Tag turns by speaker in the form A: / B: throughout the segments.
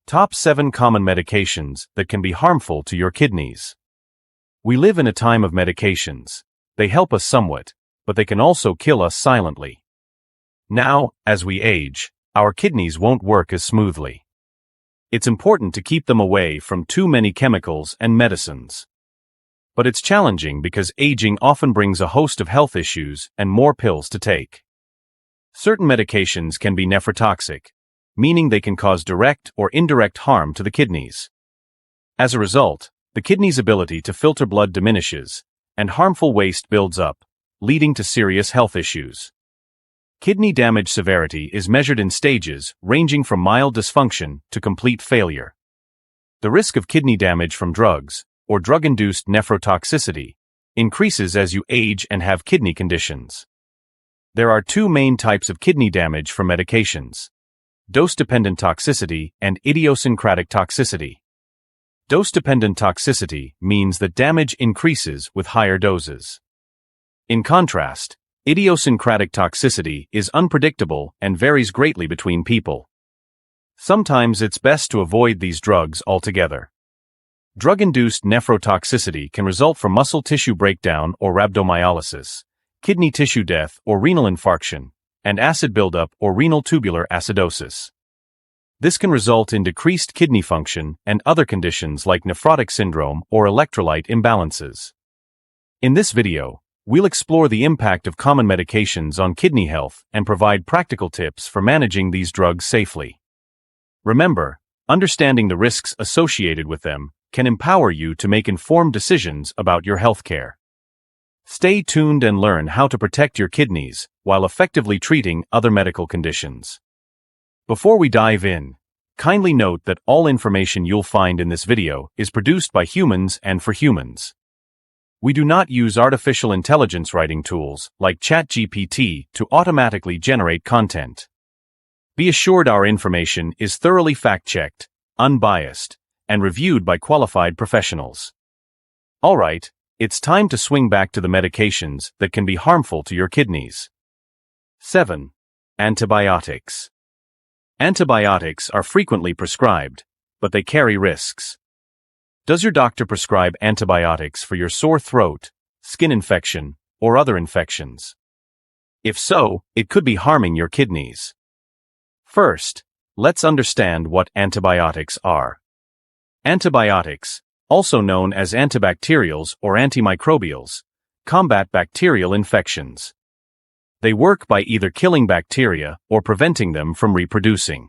A: Top 7 common medications that can be harmful to your kidneys. We live in a time of medications. They help us somewhat, but they can also kill us silently. Now, as we age, our kidneys won't work as smoothly. It's important to keep them away from too many chemicals and medicines. But it's challenging because aging often brings a host of health issues and more pills to take. Certain medications can be nephrotoxic, meaning they can cause direct or indirect harm to the kidneys. As a result, the kidney's ability to filter blood diminishes, and harmful waste builds up, leading to serious health issues. Kidney damage severity is measured in stages ranging from mild dysfunction to complete failure. The risk of kidney damage from drugs, or drug-induced nephrotoxicity, increases as you age and have kidney conditions. There are two main types of kidney damage from medications: dose-dependent toxicity and idiosyncratic toxicity. Dose-dependent toxicity means that damage increases with higher doses. In contrast, idiosyncratic toxicity is unpredictable and varies greatly between people. Sometimes it's best to avoid these drugs altogether. Drug-induced nephrotoxicity can result from muscle tissue breakdown or rhabdomyolysis, kidney tissue death or renal infarction, and acid buildup or renal tubular acidosis. This can result in decreased kidney function and other conditions like nephrotic syndrome or electrolyte imbalances. In this video, we'll explore the impact of common medications on kidney health and provide practical tips for managing these drugs safely. Remember, understanding the risks associated with them can empower you to make informed decisions about your healthcare. Stay tuned and learn how to protect your kidneys while effectively treating other medical conditions. Before we dive in, kindly note that all information you'll find in this video is produced by humans and for humans. We do not use artificial intelligence writing tools like ChatGPT to automatically generate content. Be assured our information is thoroughly fact-checked, unbiased, and reviewed by qualified professionals. All right, it's time to swing back to the medications that can be harmful to your kidneys. 7. Antibiotics. Antibiotics are frequently prescribed, but they carry risks. Does your doctor prescribe antibiotics for your sore throat, skin infection, or other infections? If so, it could be harming your kidneys. First, let's understand what antibiotics are. Antibiotics, also known as antibacterials or antimicrobials, combat bacterial infections. They work by either killing bacteria or preventing them from reproducing.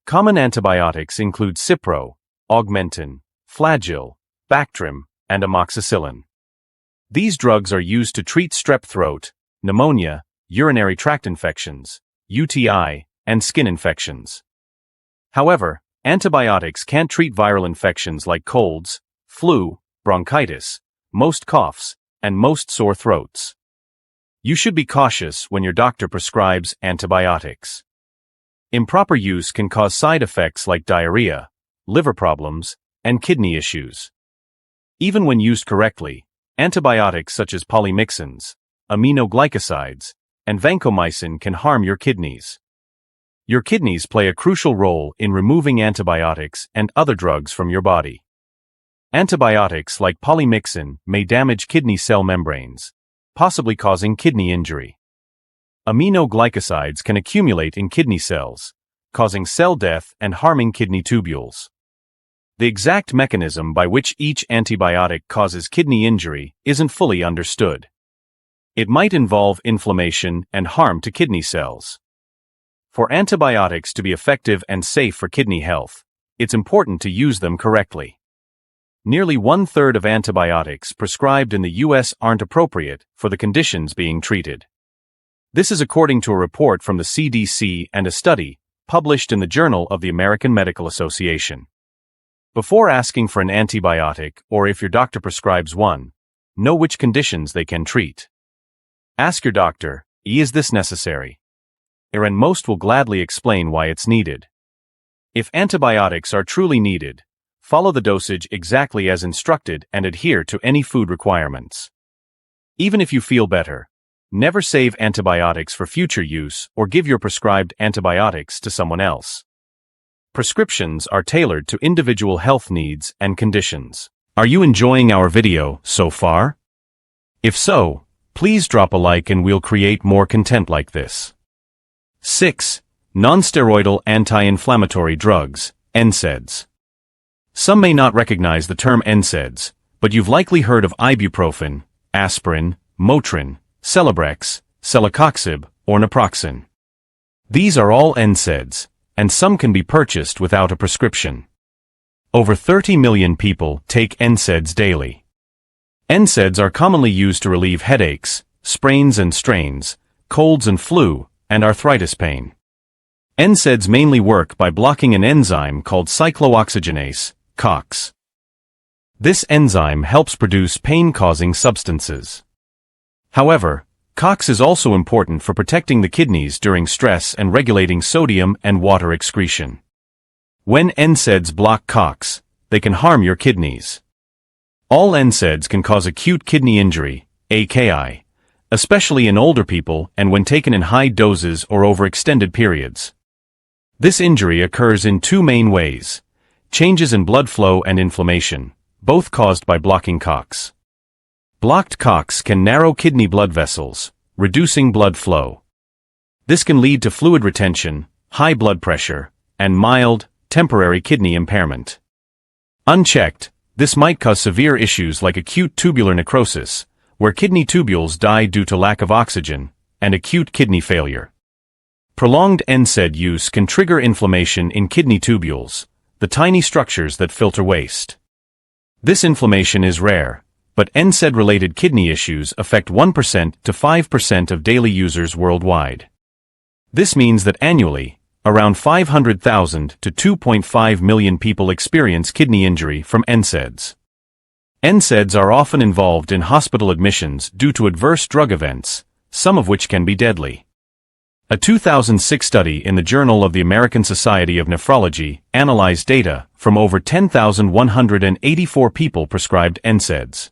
A: Common antibiotics include Cipro, Augmentin, Flagyl, Bactrim, and amoxicillin. These drugs are used to treat strep throat, pneumonia, urinary tract infections, UTI, and skin infections. However, antibiotics can't treat viral infections like colds, flu, bronchitis, most coughs, and most sore throats. You should be cautious when your doctor prescribes antibiotics. Improper use can cause side effects like diarrhea, liver problems, and kidney issues. Even when used correctly, antibiotics such as polymyxins, aminoglycosides, and vancomycin can harm your kidneys. Your kidneys play a crucial role in removing antibiotics and other drugs from your body. Antibiotics like polymyxin may damage kidney cell membranes, possibly causing kidney injury. Aminoglycosides can accumulate in kidney cells, causing cell death and harming kidney tubules. The exact mechanism by which each antibiotic causes kidney injury isn't fully understood. It might involve inflammation and harm to kidney cells. For antibiotics to be effective and safe for kidney health, it's important to use them correctly. Nearly 1/3 of antibiotics prescribed in the U.S. aren't appropriate for the conditions being treated. This is according to a report from the CDC and a study published in the Journal of the American Medical Association. Before asking for an antibiotic or if your doctor prescribes one, know which conditions they can treat. Ask your doctor, is this necessary? And most will gladly explain why it's needed. If antibiotics are truly needed, follow the dosage exactly as instructed and adhere to any food requirements. Even if you feel better, never save antibiotics for future use or give your prescribed antibiotics to someone else. Prescriptions are tailored to individual health needs and conditions. Are you enjoying our video so far? If so, please drop a like and we'll create more content like this. 6. Non-steroidal anti-inflammatory drugs, NSAIDs. Some may not recognize the term NSAIDs, but you've likely heard of ibuprofen, aspirin, Motrin, Celebrex, celecoxib, or naproxen. These are all NSAIDs, and some can be purchased without a prescription. Over 30 million people take NSAIDs daily. NSAIDs are commonly used to relieve headaches, sprains and strains, colds and flu, and arthritis pain. NSAIDs mainly work by blocking an enzyme called cyclooxygenase, COX. This enzyme helps produce pain-causing substances. However, COX is also important for protecting the kidneys during stress and regulating sodium and water excretion. When NSAIDs block COX, they can harm your kidneys. All NSAIDs can cause acute kidney injury, AKI, especially in older people and when taken in high doses or over extended periods. This injury occurs in two main ways: changes in blood flow and inflammation, both caused by blocking COX. Blocked COX can narrow kidney blood vessels, reducing blood flow. This can lead to fluid retention, high blood pressure, and mild, temporary kidney impairment. Unchecked, this might cause severe issues like acute tubular necrosis, where kidney tubules die due to lack of oxygen, and acute kidney failure. Prolonged NSAID use can trigger inflammation in kidney tubules, the tiny structures that filter waste. This inflammation is rare, but NSAID-related kidney issues affect 1% to 5% of daily users worldwide. This means that annually, around 500,000 to 2.5 million people experience kidney injury from NSAIDs. NSAIDs are often involved in hospital admissions due to adverse drug events, some of which can be deadly. A 2006 study in the Journal of the American Society of Nephrology analyzed data from over 10,184 people prescribed NSAIDs.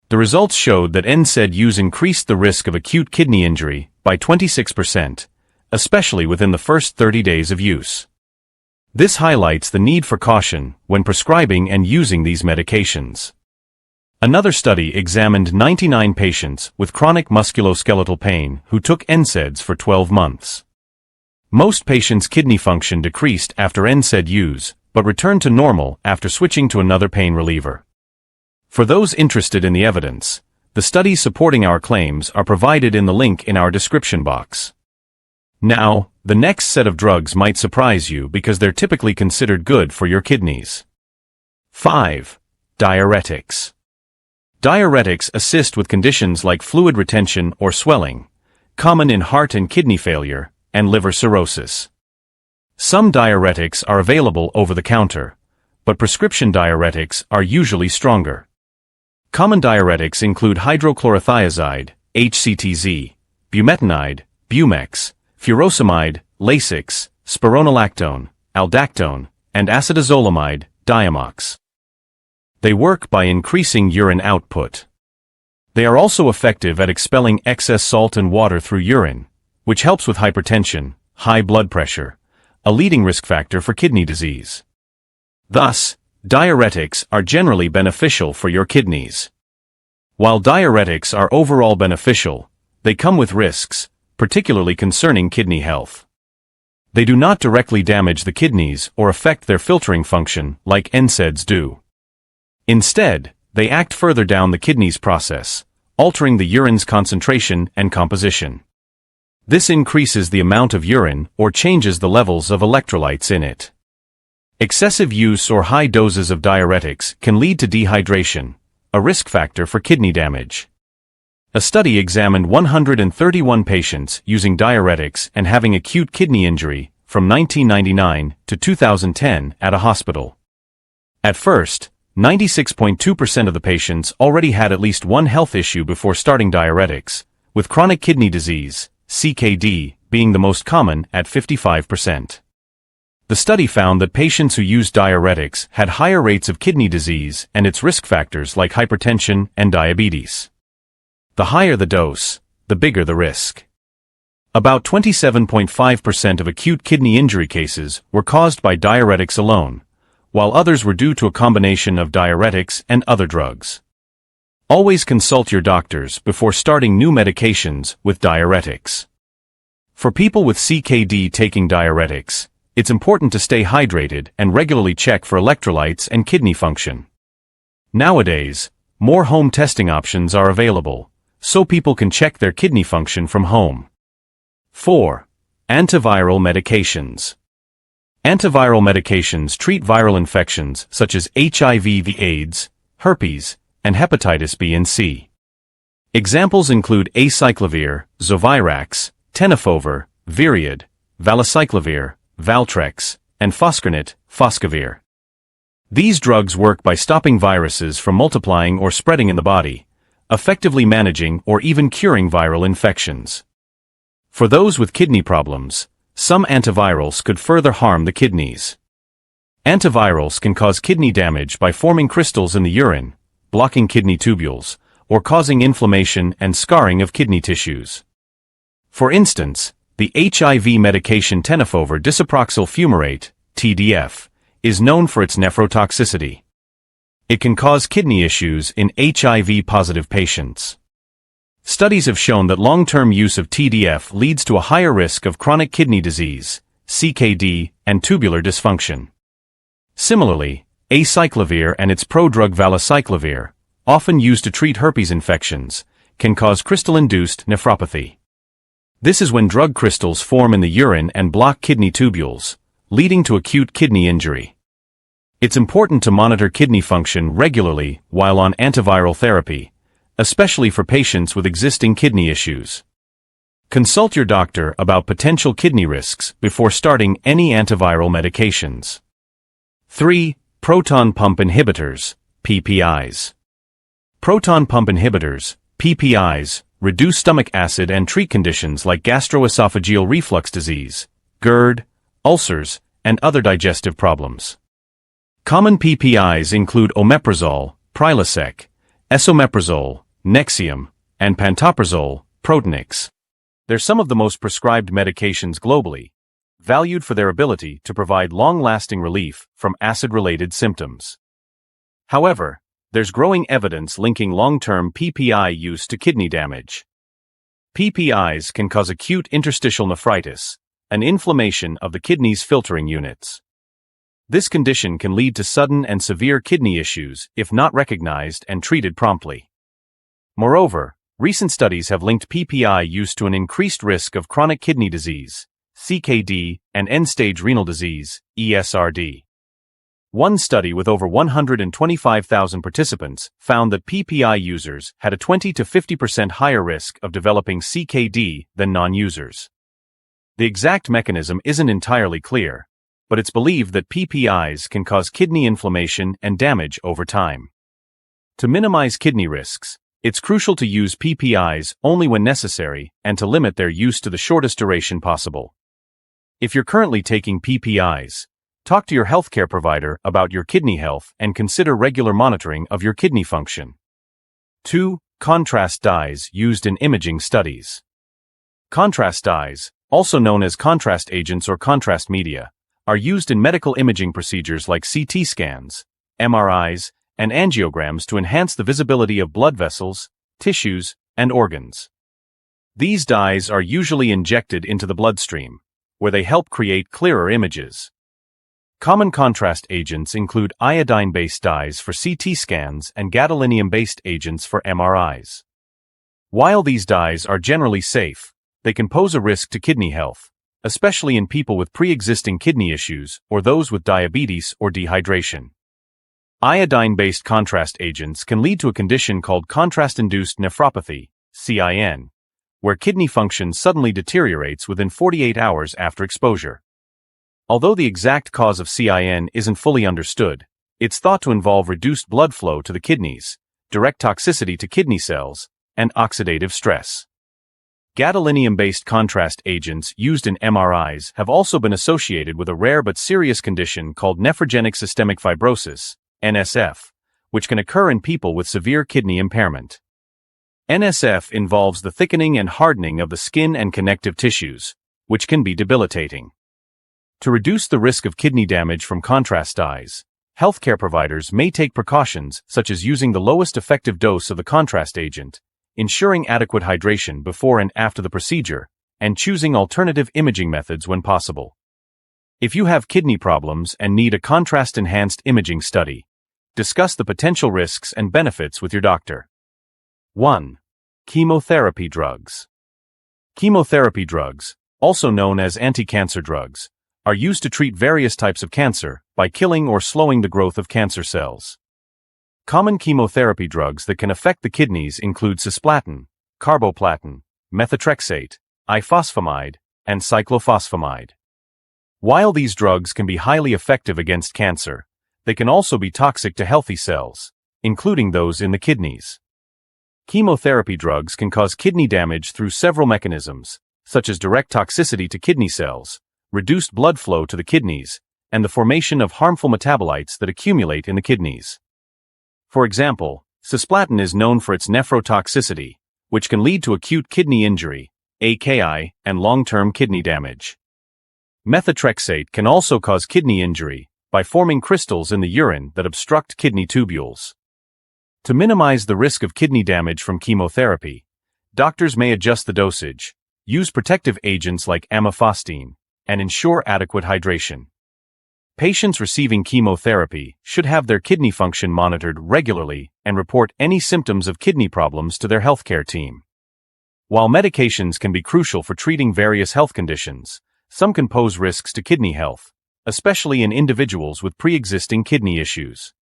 A: The results showed that NSAID use increased the risk of acute kidney injury by 26%, especially within the first 30 days of use. This highlights the need for caution when prescribing and using these medications. Another study examined 99 patients with chronic musculoskeletal pain who took NSAIDs for 12 months. Most patients' kidney function decreased after NSAID use, but returned to normal after switching to another pain reliever. For those interested in the evidence, the studies supporting our claims are provided in the link in our description box. Now, the next set of drugs might surprise you because they're typically considered good for your kidneys. 5. Diuretics. Diuretics assist with conditions like fluid retention or swelling, common in heart and kidney failure, and liver cirrhosis. Some diuretics are available over the counter, but prescription diuretics are usually stronger. Common diuretics include hydrochlorothiazide, HCTZ, bumetanide, Bumex, furosemide, Lasix, spironolactone, aldactone, and acetazolamide, Diamox. They work by increasing urine output. They are also effective at expelling excess salt and water through urine, which helps with hypertension, high blood pressure, a leading risk factor for kidney disease. Thus, diuretics are generally beneficial for your kidneys. While diuretics are overall beneficial, they come with risks, particularly concerning kidney health. They do not directly damage the kidneys or affect their filtering function like NSAIDs do. Instead, they act further down the kidney's process, altering the urine's concentration and composition. This increases the amount of urine or changes the levels of electrolytes in it. Excessive use or high doses of diuretics can lead to dehydration, a risk factor for kidney damage. A study examined 131 patients using diuretics and having acute kidney injury from 1999 to 2010 at a hospital. At first, 96.2% of the patients already had at least one health issue before starting diuretics, with chronic kidney disease, CKD, being the most common at 55%. The study found that patients who used diuretics had higher rates of kidney disease and its risk factors like hypertension and diabetes. The higher the dose, the bigger the risk. About 27.5% of acute kidney injury cases were caused by diuretics alone, while others were due to a combination of diuretics and other drugs. Always consult your doctors before starting new medications with diuretics. For people with CKD taking diuretics, it's important to stay hydrated and regularly check for electrolytes and kidney function. Nowadays, more home testing options are available, so people can check their kidney function from home. 4. Antiviral medications. Antiviral medications treat viral infections such as HIV/AIDS, herpes, and hepatitis B and C. Examples include acyclovir, Zovirax, tenofovir, Viriad, valacyclovir, Valtrex, and foscarnet, Foscavir. These drugs work by stopping viruses from multiplying or spreading in the body, effectively managing or even curing viral infections. For those with kidney problems, some antivirals could further harm the kidneys. Antivirals can cause kidney damage by forming crystals in the urine, blocking kidney tubules, or causing inflammation and scarring of kidney tissues. For instance, the HIV medication tenofovir disoproxil fumarate, TDF, is known for its nephrotoxicity. It can cause kidney issues in HIV-positive patients. Studies have shown that long-term use of TDF leads to a higher risk of chronic kidney disease, CKD, and tubular dysfunction. Similarly, acyclovir and its prodrug valacyclovir, often used to treat herpes infections, can cause crystal-induced nephropathy. This is when drug crystals form in the urine and block kidney tubules, leading to acute kidney injury. It's important to monitor kidney function regularly while on antiviral therapy, especially for patients with existing kidney issues. Consult your doctor about potential kidney risks before starting any antiviral medications. 3. Proton pump inhibitors, PPIs. Proton pump inhibitors, PPIs, reduce stomach acid and treat conditions like gastroesophageal reflux disease, GERD, ulcers, and other digestive problems. Common PPIs include omeprazole, Prilosec, esomeprazole, Nexium, and pantoprazole, Protonix. They're some of the most prescribed medications globally, valued for their ability to provide long-lasting relief from acid-related symptoms. However, there's growing evidence linking long-term PPI use to kidney damage. PPIs can cause acute interstitial nephritis, an inflammation of the kidney's filtering units. This condition can lead to sudden and severe kidney issues if not recognized and treated promptly. Moreover, recent studies have linked PPI use to an increased risk of chronic kidney disease, CKD, and end-stage renal disease, ESRD. One study with over 125,000 participants found that PPI users had a 20 to 50% higher risk of developing CKD than non-users. The exact mechanism isn't entirely clear, but it's believed that PPIs can cause kidney inflammation and damage over time. To minimize kidney risks, it's crucial to use PPIs only when necessary and to limit their use to the shortest duration possible. If you're currently taking PPIs, talk to your healthcare provider about your kidney health and consider regular monitoring of your kidney function. 2. Contrast dyes used in imaging studies. Contrast dyes, also known as contrast agents or contrast media, are used in medical imaging procedures like CT scans, MRIs, and angiograms to enhance the visibility of blood vessels, tissues, and organs. These dyes are usually injected into the bloodstream, where they help create clearer images. Common contrast agents include iodine-based dyes for CT scans and gadolinium-based agents for MRIs. While these dyes are generally safe, they can pose a risk to kidney health, especially in people with pre-existing kidney issues or those with diabetes or dehydration. Iodine-based contrast agents can lead to a condition called contrast-induced nephropathy, CIN, where kidney function suddenly deteriorates within 48 hours after exposure. Although the exact cause of CIN isn't fully understood, it's thought to involve reduced blood flow to the kidneys, direct toxicity to kidney cells, and oxidative stress. Gadolinium-based contrast agents used in MRIs have also been associated with a rare but serious condition called nephrogenic systemic fibrosis, NSF, which can occur in people with severe kidney impairment. NSF involves the thickening and hardening of the skin and connective tissues, which can be debilitating. To reduce the risk of kidney damage from contrast dyes, healthcare providers may take precautions such as using the lowest effective dose of the contrast agent, ensuring adequate hydration before and after the procedure, and choosing alternative imaging methods when possible. If you have kidney problems and need a contrast-enhanced imaging study, discuss the potential risks and benefits with your doctor. 1. Chemotherapy drugs. Chemotherapy drugs, also known as anti-cancer drugs, are used to treat various types of cancer by killing or slowing the growth of cancer cells. Common chemotherapy drugs that can affect the kidneys include cisplatin, carboplatin, methotrexate, ifosfamide, and cyclophosphamide. While these drugs can be highly effective against cancer, they can also be toxic to healthy cells, including those in the kidneys. Chemotherapy drugs can cause kidney damage through several mechanisms, such as direct toxicity to kidney cells, reduced blood flow to the kidneys, and the formation of harmful metabolites that accumulate in the kidneys. For example, cisplatin is known for its nephrotoxicity, which can lead to acute kidney injury, AKI, and long-term kidney damage. Methotrexate can also cause kidney injury by forming crystals in the urine that obstruct kidney tubules. To minimize the risk of kidney damage from chemotherapy, doctors may adjust the dosage, use protective agents like amifostine, and ensure adequate hydration. Patients receiving chemotherapy should have their kidney function monitored regularly and report any symptoms of kidney problems to their healthcare team. While medications can be crucial for treating various health conditions, some can pose risks to kidney health, especially in individuals with pre-existing kidney issues.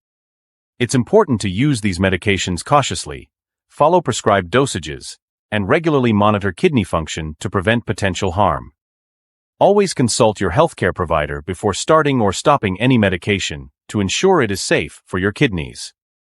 A: It's important to use these medications cautiously, follow prescribed dosages, and regularly monitor kidney function to prevent potential harm. Always consult your healthcare provider before starting or stopping any medication to ensure it is safe for your kidneys.